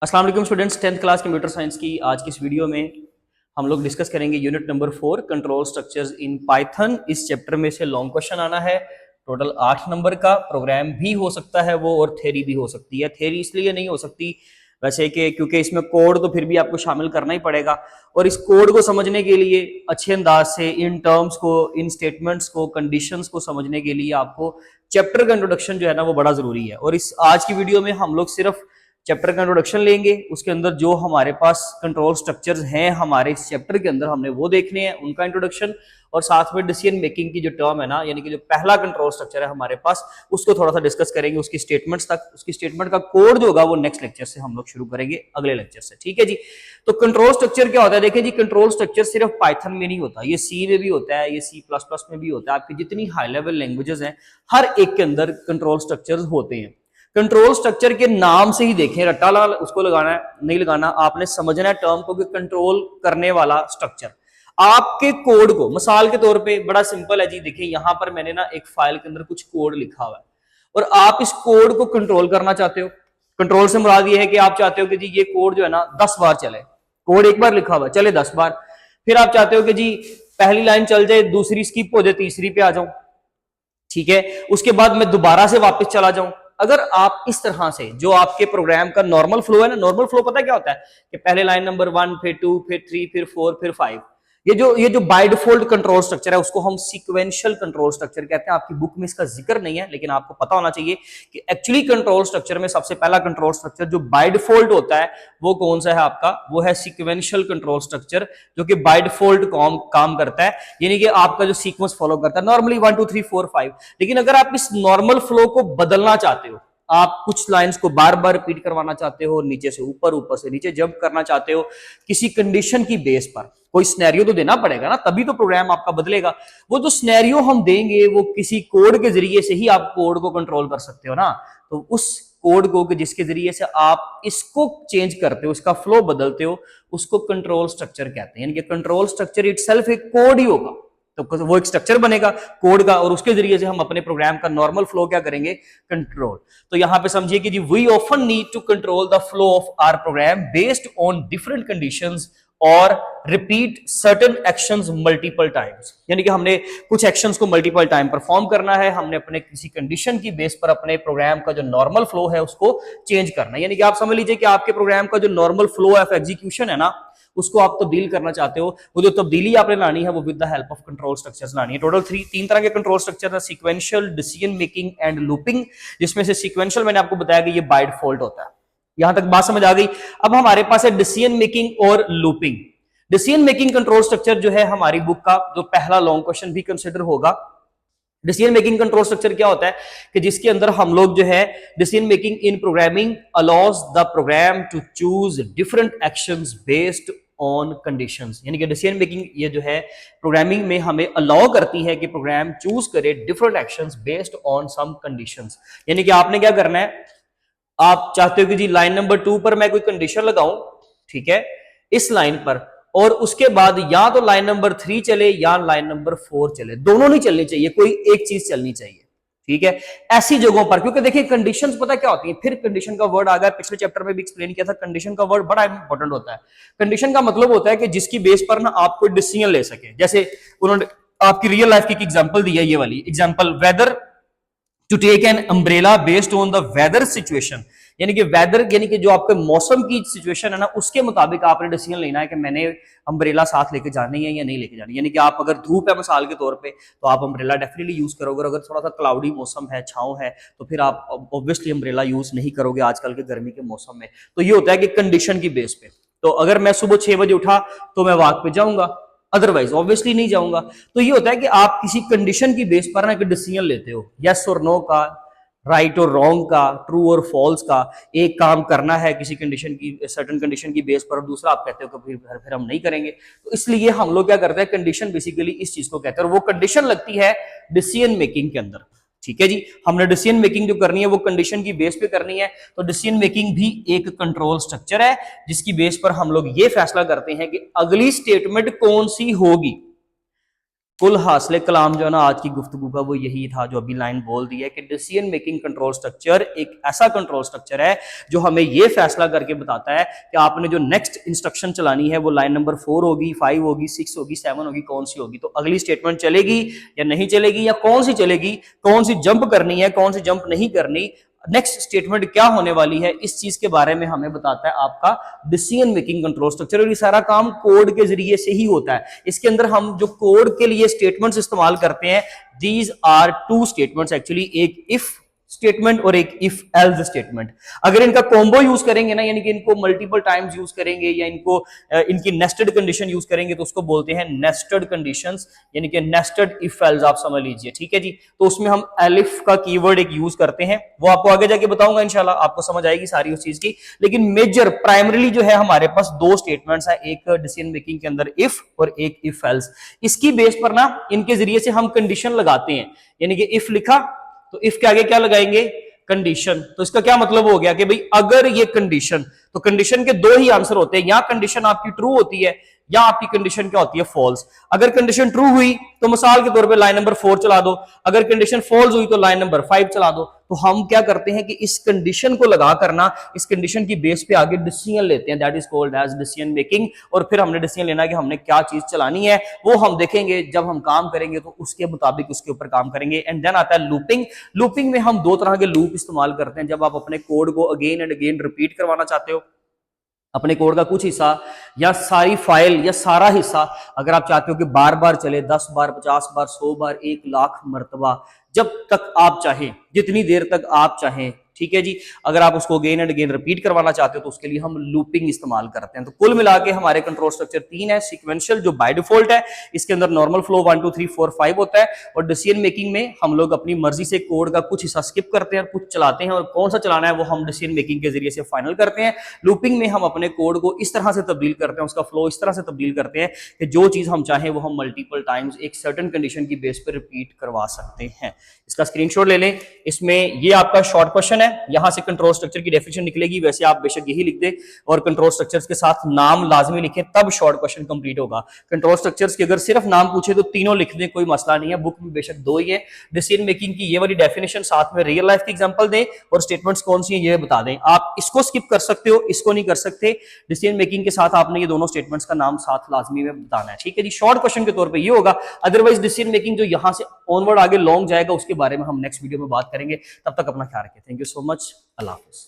अस्सलाम वालेकुम students, 10th class computer science की आज की इस वीडियो में हम लोग डिस्कस करेंगे unit number 4 control structures in Python. इस चैप्टर में से लॉन्ग क्वेश्चन आना है, टोटल 8 नंबर का। प्रोग्राम भी हो सकता है वो, और थ्योरी भी हो सकती है। थ्योरी इसलिए नहीं हो सकती वैसे कि क्योंकि इसमें कोड तो फिर भी आपको शामिल करना ही पड़ेगा, और इस कोड को समझने के लिए अच्छे अंदाज से इन टर्म्स को, इन स्टेटमेंट्स को, कंडीशंस को समझने के लिए आपको चैप्टर का इंट्रोडक्शन जो है ना वो बड़ा जरूरी है। और इस आज की वीडियो में हम लोग सिर्फ चैप्टर का इंट्रोडक्शन लेंगे, उसके अंदर जो हमारे पास कंट्रोल स्ट्रक्चर्स हैं हमारे इस चैप्टर के अंदर हमने वो देखने हैं, उनका इंट्रोडक्शन, और साथ में डिसीजन मेकिंग की जो टर्म है ना, यानी कि जो पहला कंट्रोल स्ट्रक्चर है हमारे पास, उसको थोड़ा सा डिस्कस करेंगे, उसकी स्टेटमेंट्स तक। उसकी स्टेटमेंट का कोड जो होगा वो नेक्स्ट लेक्चर से हम लोग शुरू करेंगे, अगले लेक्चर से। ठीक है जी। तो कंट्रोल स्ट्रक्चर क्या होता है? देखिए जी, कंट्रोल स्ट्रक्चर सिर्फ पाइथन में नहीं होता, ये सी में भी होता है, ये C++ में भी होता है। आपकी जितनी हाई लेवल लैंग्वेजेस हैं हर एक के अंदर कंट्रोल स्ट्रक्चर्स होते हैं। कंट्रोल स्ट्रक्चर के नाम से ही देखें, रट्टा लाल उसको लगाना है, नहीं लगाना, आपने समझना है टर्म को कि कंट्रोल करने वाला स्ट्रक्चर। आपके कोड को मिसाल के तौर पे बड़ा सिंपल है जी, देखिए यहां पर मैंने ना एक फाइल के अंदर कुछ कोड लिखा हुआ है, और आप इस कोड को कंट्रोल करना चाहते हो। कंट्रोल से मुराद ये है कि आप चाहते हो कि जी ये कोड जो है ना 10 बार चले। कोड एक बार लिखा हुआ चले 10 बार, फिर आप चाहते हो कि जी पहली लाइन चल जाए, दूसरी स्किप हो जाए, तीसरी पे आ जाऊं, ठीक है, उसके बाद मैं दोबारा से वापस चला जाऊं। अगर आप इस तरह से, जो आपके प्रोग्राम का नॉर्मल फ्लो है ना, नॉर्मल फ्लो पता क्या होता है कि पहले लाइन नंबर 1, फिर 2, फिर 3, फिर 4, फिर 5, ये जो बाय डिफॉल्ट कंट्रोल स्ट्रक्चर है उसको हम सीक्वेंशियल कंट्रोल स्ट्रक्चर कहते हैं। आपकी बुक में इसका जिक्र नहीं है, लेकिन आपको पता होना चाहिए कि एक्चुअली कंट्रोल स्ट्रक्चर में सबसे पहला कंट्रोल स्ट्रक्चर जो बाय डिफॉल्ट होता है वो कौन सा है आपका? वो है सीक्वेंशियल कंट्रोल स्ट्रक्चर, जो कि बाय डिफॉल्ट काम करता है, यानी कि आपका जो सीक्वेंस फॉलो करता है नॉर्मली 1 2 3 4 5। लेकिन अगर आप इस नॉर्मल फ्लो को बदलना चाहते हो, आप कुछ लाइंस को बार बार रिपीट करवाना चाहते हो, नीचे से ऊपर, ऊपर से नीचे जंप करना चाहते हो, किसी कंडीशन की बेस पर कोई सिनेरियो तो देना पड़ेगा ना, तभी तो प्रोग्राम आपका बदलेगा। वो जो सिनेरियो हम देंगे वो किसी कोड के जरिए से ही आप कोड को कंट्रोल कर सकते हो ना। तो उस कोड को जिसके जरिए से आप इसको चेंज करते हो, इसका फ्लो बदलते हो, उसको कंट्रोल स्ट्रक्चर कहते हैं। यानी कि कंट्रोल स्ट्रक्चर इटसेल्फ एक कोड ही होगा, तो वो एक स्ट्रक्चर बनेगा कोड का, और उसके जरिए से हम अपने प्रोग्राम का नॉर्मल फ्लो क्या करेंगे? कंट्रोल। तो यहां पे समझिए कि जी we often need to control the flow of our program based on different conditions और repeat certain actions multiple times. यानी कि हमने कुछ एक्शंस को मल्टीपल टाइम परफॉर्म करना है, हमने अपने किसी कंडीशन की बेस पर अपने प्रोग्राम का जो नॉर्मल फ्लो है उसको चेंज करना है। यानी कि आप समझ लीजिए कि आपके प्रोग्राम का जो नॉर्मल फ्लो ऑफ एग्जीक्यूशन है ना, उसको आप तब्दील करना चाहते हो। वो जो तब्दीली आपने लानी है वो with the help of control structures लानी है। टोटल तीन तरह के कंट्रोल स्ट्रक्चर है, sequential, decision making and looping. जिसमें से सीक्वेंशियल मैंने आपको बताया कि ये बाय डिफॉल्ट होता है। यहां तक बात समझ आ गई? अब हमारे पास है डिसीजन मेकिंग और looping. Decision making control structure जो है हमारी बुक का जो पहला लॉन्ग क्वेश्चन भी कंसिडर होगा। डिसीजन मेकिंग कंट्रोल स्ट्रक्चर क्या होता है कि जिसके अंदर हम लोग जो है decision making in programming allows the program to choose different actions based on conditions. यानी कि डिसीजन मेकिंग ये जो है प्रोग्रामिंग में हमें अलाउ करती है कि प्रोग्राम चूज करे different actions based on some conditions. यानी कि आपने क्या करना है, आप चाहते हो कि जी लाइन नंबर 2 पर मैं कोई कंडीशन लगाऊं, ठीक है, इस लाइन पर, और उसके बाद या तो लाइन नंबर 3 चले या लाइन नंबर 4 चले, दोनों नहीं चलनी चाहिए, कोई एक चीज चलनी चाहिए। ठीक है, ऐसी जगहों पर, क्योंकि देखिए कंडीशंस पता क्या होती है, फिर कंडीशन का वर्ड आ गया, पिछले चैप्टर में भी एक्सप्लेन किया था, कंडीशन का वर्ड बड़ा इंपॉर्टेंट होता है। कंडीशन का मतलब होता है कि जिसकी बेस पर ना आप कोई डिसीजन ले सके। जैसे उन्होंने आपकी रियल लाइफ की एग्जांपल दी है, ये वाली example, whether to take an umbrella based on the weather situation. यानी कि वेदर यानी कि जो आपके मौसम की सिचुएशन है ना, उसके मुताबिक आपने डिसीजन लेना है कि मैंने अम्ब्रेला साथ लेके जानी है या नहीं लेके जानी। यानी कि आप अगर धूप है मिसाल के तौर पे तो आप अम्ब्रेला डेफिनेटली यूज करोगे, अगर थोड़ा सा क्लाउडी मौसम है, छांव है, तो फिर आप ऑब्वियसली अम्ब्रेला यूज नहीं करोगे आजकल के गर्मी के मौसम में। तो ये होता है कि कंडीशन की बेस पे, तो अगर मैं सुबह 6 बजे उठा तो मैं वॉक पे जाऊंगा, अदरवाइज ऑब्वियसली नहीं जाऊंगा। तो ये होता है कि आप किसी कंडीशन की बेस पर ना एक डिसीजन लेते हो, यस और नो का, राइट और रॉन्ग का, ट्रू और फॉल्स का। एक काम करना है किसी कंडीशन की, सर्टेन कंडीशन की बेस पर, और दूसरा आप कहते हो कि फिर हम नहीं करेंगे। तो इसलिए हम लोग क्या करते हैं, कंडीशन बेसिकली इस चीज को कहते हैं, और वो कंडीशन लगती है डिसीजन मेकिंग के अंदर। ठीक है जी, हमने डिसीजन मेकिंग जो करनी है वो कंडीशन की बेस पे करनी है। तो डिसीजन मेकिंग भी एक कंट्रोल स्ट्रक्चर है, जिसकी बेस पर हम लोग ये फैसला करते हैं कि अगली स्टेटमेंट कौन सी होगी, कुल हासिल कलाम जो है ना आज की गुफ्तगू का वो यही था जो अभी लाइन बोल दी है कि डिसीजन मेकिंग कंट्रोल स्ट्रक्चर एक ऐसा कंट्रोल स्ट्रक्चर है जो हमें ये फैसला करके बताता है कि आपने जो नेक्स्ट इंस्ट्रक्शन चलानी है वो लाइन नंबर 4 होगी, 5 होगी, 6 होगी, 7 होगी, कौन सी होगी, तो अगली स्टेटमेंट चलेगी या नहीं चलेगी, या कौन सी चलेगी, कौन सी जंप करनी है, कौन सी जंप नहीं करनी, नेक्स्ट स्टेटमेंट क्या होने वाली है, इस चीज के बारे में हमें बताता है आपका डिसीजन मेकिंग कंट्रोल स्ट्रक्चर। और ये सारा काम कोड के जरिए से ही होता है। इसके अंदर हम जो कोड के लिए स्टेटमेंट्स इस्तेमाल करते हैं, these are two statements actually, एक इफ स्टेटमेंट और एक इफ एल्स स्टेटमेंट। अगर इनका कॉम्बो यूज करेंगे ना, यानी कि इनको मल्टीपल टाइम्स यूज करेंगे या इनको इनकी नेस्टेड कंडीशन यूज करेंगे तो उसको बोलते हैं नेस्टेड कंडीशंस, यानी कि नेस्टेड इफ एल्स आप समझ लीजिए, ठीक है जी। तो उसमें हम एलिफ का कीवर्ड एक यूज करते हैं, वो आपको आगे जाके बताऊंगा इंशाल्लाह, आपको समझ आएगी सारी उस चीज की। लेकिन मेजर प्राइमरीली जो है हमारे पास दो स्टेटमेंट्स है, एक डिसीजन मेकिंग के अंदर इफ और एक इफ एल्स। इसकी बेस पर ना इनके जरिए से हम कंडीशन लगाते हैं, यानी कि इफ लिखा तो इफ के आगे क्या लगाएंगे, कंडीशन। तो इसका क्या मतलब हो गया कि भाई अगर ये कंडीशन, तो कंडीशन के दो ही आंसर होते हैं, या कंडीशन आपकी ट्रू होती है या आपकी कंडीशन क्या होती है, फॉल्स। अगर कंडीशन ट्रू हुई तो मिसाल के तौर पे लाइन नंबर 4 चला दो, अगर कंडीशन फॉल्स हुई तो लाइन नंबर 5 चला दो। तो हम क्या करते हैं कि इस कंडीशन को लगा करना, इस कंडीशन की बेस पे आगे डिसीजन लेते हैं, that is called as decision making. और फिर हमने डिसीजन लेना कि हमने क्या चीज चलानी है, वो हम देखेंगे जब हम काम करेंगे तो उसके मुताबिक उसके ऊपर काम करेंगे। एंड देन आता है लूपिंग। लूपिंग में हम दो तरह के लूप इस्तेमाल करते हैं। जब आप अपने कोड को अगेन एंड अगेन रिपीट करवाना चाहते हो, अपने कोड का कुछ हिस्सा या सारी फाइल या सारा हिस्सा अगर आप चाहते हो कि बार बार चले, 10 बार, 50 बार, 100 बार, 1,00,000 मरतबा, जब तक आप चाहें, जितनी देर तक आप चाहें, ठीक है जी। अगर आप उसको अगेन एंड अगेन रिपीट करवाना चाहते हो तो उसके लिए हम लूपिंग इस्तेमाल करते हैं। तो कुल मिला के हमारे कंट्रोल स्ट्रक्चर 3 है। सीक्वेंशियल जो बाय डिफॉल्ट है, इसके अंदर नॉर्मल फ्लो 1 2 3 4 5 होता है। और डिसीजन मेकिंग में हम लोग अपनी मर्जी से कोड का कुछ हिस्सा स्किप करते हैं, कुछ चलाते हैं, और कौन सा चलाना है वो हम डिसीजन मेकिंग के जरिए से फाइनल करते हैं। लूपिंग में हम अपने कोड को इस तरह से तब्दील करते हैं, उसका फ्लो इस तरह से तब्दील करते हैं कि जो चीज हम चाहें वो हम मल्टीपल टाइम्स एक सर्टेन कंडीशन की बेस पर रिपीट करवा सकते हैं। इसका स्क्रीनशॉट ले लें। इसमें ये आपका शॉर्ट क्वेश्चन है, यहां से कंट्रोल स्ट्रक्चर की डेफिनेशन निकलेगी। वैसे आप बेशक यही लिख दे और कंट्रोल स्ट्रक्चर्स के साथ नाम लाजमी लिखें, तब शॉर्ट क्वेश्चन कंप्लीट होगा। कंट्रोल स्ट्रक्चर्स के अगर सिर्फ नाम पूछे तो तीनों लिख दें, कोई मसला नहीं है। बुक में बेशक दो ही है। डिसीजन मेकिंग की ये वाली डेफिनेशन, साथ में रियल लाइफ की एग्जांपल दें और स्टेटमेंट्स कौन सी है ये बता दें। आप इसको स्किप कर सकते हो, इसको नहीं कर सकते। डिसीजन मेकिंग के साथ आपने ये दोनों स्टेटमेंट्स का नाम साथ लाजमी में बताना है, ठीक है जी। शॉर्ट क्वेश्चन के तौर पर ये होगा। अदरवाइज डिसीजन मेकिंग जो यहां से ऑनवर्ड आगे लॉन्ग जाएगा, उसके बारे में हम नेक्स्ट वीडियो में बात करेंगे। तब तक अपना ख्याल रखें। Thank you so much. Allah Hafiz.